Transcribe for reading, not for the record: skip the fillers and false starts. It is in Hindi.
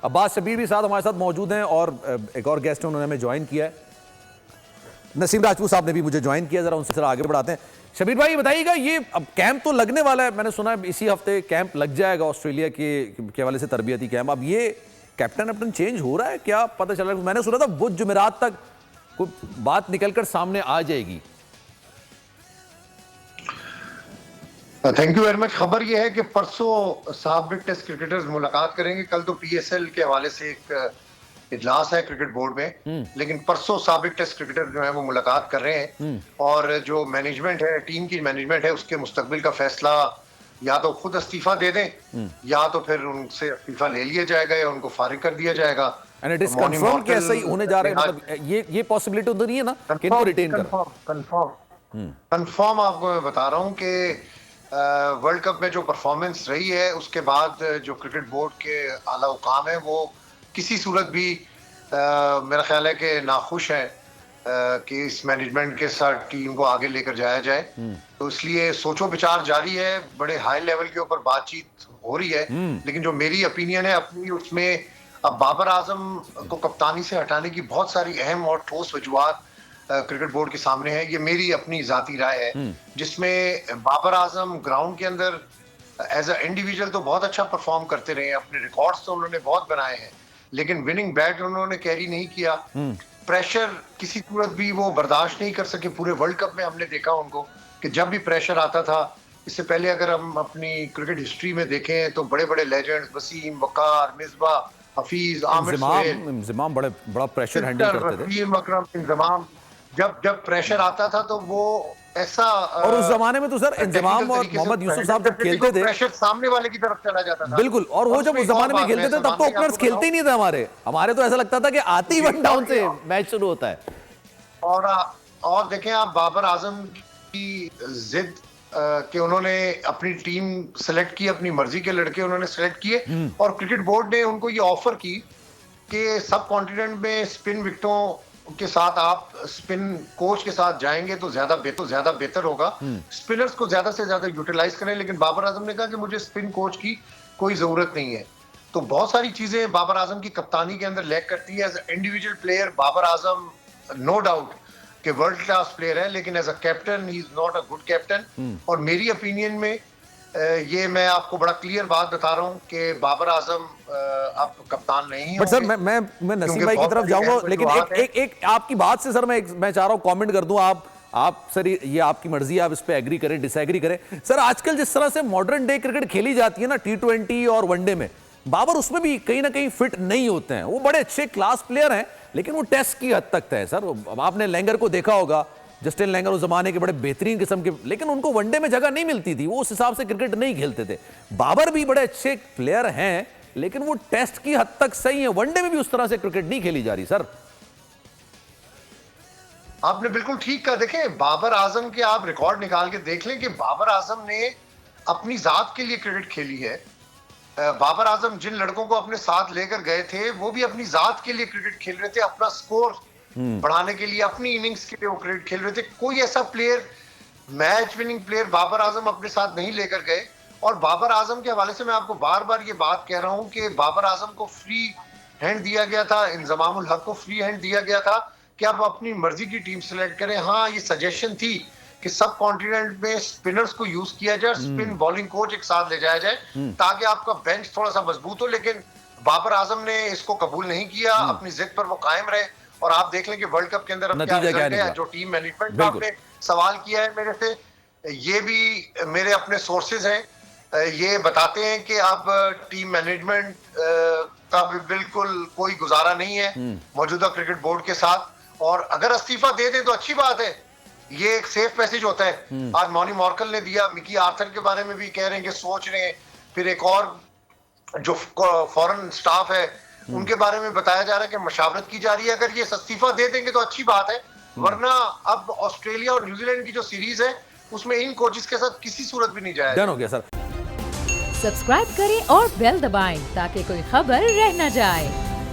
अब्बास शबीर भी साथ हमारे साथ मौजूद हैं और एक और गेस्ट है, उन्होंने हमें ज्वाइन किया है। नसीम राजपूत साहब ने भी मुझे ज्वाइन किया, जरा उनसे जरा आगे बढ़ाते हैं। शबीर भाई बताइएगा, ये अब कैंप तो लगने वाला है, मैंने सुना है इसी हफ्ते कैंप लग जाएगा ऑस्ट्रेलिया के हवाले से, तरबियती कैंप। अब ये कैप्टन चेंज हो रहा है, क्या पता चल रहा है? मैंने सुना था बुध जुमेरात तक कोई बात निकलकर सामने आ जाएगी। Thank you very much. खबर यह है कि परसों साबिक टेस्ट क्रिकेटर्स मुलाकात करेंगे। कल तो पीएसएल के हवाले से एक इजलास है क्रिकेट बोर्ड में, लेकिन परसों साबिक टेस्ट क्रिकेटर जो है वो मुलाकात कर रहे हैं और जो मैनेजमेंट है, टीम की मैनेजमेंट है, उसके मुस्तकबिल का फैसला या तो खुद इस्तीफा दे दें या तो फिर उनसे इस्तीफा ले लिया जाएगा या उनको फारिग कर दिया जाएगा। एंड इट इज कंफर्म कि ऐसा ही होने जा रहा है, मतलब ये पॉसिबिलिटी तो नहीं है ना कि इनको रिटेन कर? कंफर्म आपको मैं बता रहा हूं कि वर्ल्ड कप में जो परफॉर्मेंस रही है उसके बाद जो क्रिकेट बोर्ड के आला हुकाम है वो किसी सूरत भी मेरा ख्याल है कि नाखुश है कि इस मैनेजमेंट के साथ टीम को आगे लेकर जाया जाए। तो इसलिए सोचो विचार जारी है, बड़े हाई लेवल के ऊपर बातचीत हो रही है। लेकिन जो मेरी ओपिनियन है अपनी, उसमें अब बाबर आजम को कप्तानी से हटाने की बहुत सारी अहम और ठोस वजूहात क्रिकेट बोर्ड के सामने है। ये मेरी अपनी जाती राय है, जिसमें बाबर आजम ग्राउंड के अंदर एज अ इंडिविजुअल तो बहुत अच्छा परफॉर्म करते रहे, अपने रिकॉर्ड्स तो उन्होंने बहुत बनाए हैं, लेकिन विनिंग बैट उन्होंने कैरी नहीं किया। प्रेशर किसी सूरत भी वो बर्दाश्त नहीं कर सके। पूरे वर्ल्ड कप में हमने देखा उनको कि जब भी प्रेशर आता था, इससे पहले अगर हम अपनी क्रिकेट हिस्ट्री में देखें तो बड़े बड़े लेजेंड्स वसीम, वकार, मिसबा, हफीज, आमिर सुहेल, इंजमाम बड़ा प्रेशर हैंडल करते थे। रहीम अकरम, इंजमाम, जब प्रेशर आता था तो वो ऐसा, और उस जमाने में तो सर इंजमाम और मोहम्मद यूसुफ साहब जब खेलते थे, प्रेशर सामने वाले की तरफ चला जाता था। बिल्कुल, और वो जब उस जमाने में खेलते थे तब तो ओपनर्स खेलते ही नहीं थे हमारे तो ऐसा लगता था कि आते ही वन डाउन से मैच शुरू होता है। और देखें आप बाबर आजम की जिद कि उन्होंने अपनी टीम सेलेक्ट की, अपनी मर्जी के लड़के उन्होंने सेलेक्ट किए और क्रिकेट बोर्ड ने उनको ये ऑफर की कि सब कॉन्टिनेंट में स्पिन विकेटों के साथ आप स्पिन कोच के साथ जाएंगे तो ज्यादा बेहतर होगा, स्पिनर्स को ज्यादा से ज्यादा यूटिलाइज करें। लेकिन बाबर आजम ने कहा कि मुझे स्पिन कोच की कोई जरूरत नहीं है। तो बहुत सारी चीजें बाबर आजम की कप्तानी के अंदर लैक करती है। As individual player Babar Azam no doubt कि वर्ल्ड क्लास प्लेयर है, लेकिन as a captain he is not a good captain. और मेरी ओपिनियन में ये मैं आपको बड़ा क्लियर बात बता रहा हूं कि बाबर आजम अब कप्तान नहीं है। बट सर मैं नसीम भाई की तरफ जाऊंगा, लेकिन एक आपकी बात से सर मैं चाह रहा हूं कमेंट कर दूं। आप सर ये आपकी मर्जी, आप इस पे एग्री करें डिसएग्री करें। सर आजकल जिस तरह से मॉडर्न डे क्रिकेट खेली जाती है ना, T20 और वनडे में, बाबर उसमें भी कहीं ना कहीं फिट नहीं होते हैं। वो बड़े अच्छे क्लास प्लेयर हैं, लेकिन वो टेस्ट की हद तक है सर। आपने लैंगर को देखा होगा, जस्टिन लैंगर उस जमाने के बड़े बेहतरीन किस्म के, लेकिन उनको वनडे में जगह नहीं मिलती थी, वो उस हिसाब से क्रिकेट नहीं खेलते थे। बाबर भी बड़े अच्छे प्लेयर हैं, लेकिन वो टेस्ट की हद तक सही है, वनडे में भी उस तरह से क्रिकेट नहीं खेली जा रही। सर आपने बिल्कुल ठीक कहा। देखें बाबर आजम के आप रिकॉर्ड निकाल के देख लें कि बाबर आजम ने अपनी जात के लिए क्रिकेट खेली है। बाबर आजम जिन लड़कों को अपने साथ लेकर गए थे वो भी अपनी जात के लिए क्रिकेट खेल रहे थे, अपना स्कोर बढ़ाने के लिए, अपनी इनिंग्स के लिए वो क्रिकेट खेल रहे थे। कोई ऐसा player, match winning player Babar Azam अपने साथ नहीं लेकर गए। और बाबर आजम के हवाले से मैं आपको बार बार ये बात कह रहा हूं कि बाबर आजम को फ्री हैंड दिया गया था, इंजमामुल हक को फ्री हैंड दिया गया था कि आप अपनी मर्जी की टीम सेलेक्ट करें। हाँ, ये सजेशन थी कि सब कॉन्टिनेंट में स्पिनर्स को यूज किया जाए, स्पिन बॉलिंग कोच एक साथ ले जाया जाए ताकि आपका बेंच थोड़ा सा मजबूत हो, लेकिन बाबर आजम ने इसको कबूल नहीं किया। अपनी जिद पर वो कायम रहे। और आप देख लें कि वर्ल्ड कप के अंदर अब क्या रिजल्ट है। जो टीम मैनेजमेंट का आपने सवाल किया है मेरे से, ये भी मेरे अपने सोर्सेज हैं, ये बताते हैं कि अब टीम मैनेजमेंट का भी बिल्कुल कोई गुजारा नहीं है मौजूदा क्रिकेट बोर्ड के साथ। और अगर इस्तीफा दे दें तो अच्छी बात है, ये एक सेफ मैसेज होता है। आज मॉनी मॉर्कल ने दिया, मिकी आर्थर के बारे में भी कह रहे हैं कि सोच रहे हैं। फिर एक और जो फॉरेन स्टाफ है उनके बारे में बताया जा रहा है कि मशावरत की जा रही है। अगर ये इस्तीफा दे देंगे तो अच्छी बात है, वरना अब ऑस्ट्रेलिया और न्यूजीलैंड की जो सीरीज है उसमें इन कोचेस के साथ किसी सूरत भी नहीं जाएगा। डन हो गया सर। सब्सक्राइब करें और बेल दबाएं ताकि कोई खबर रह न जाए।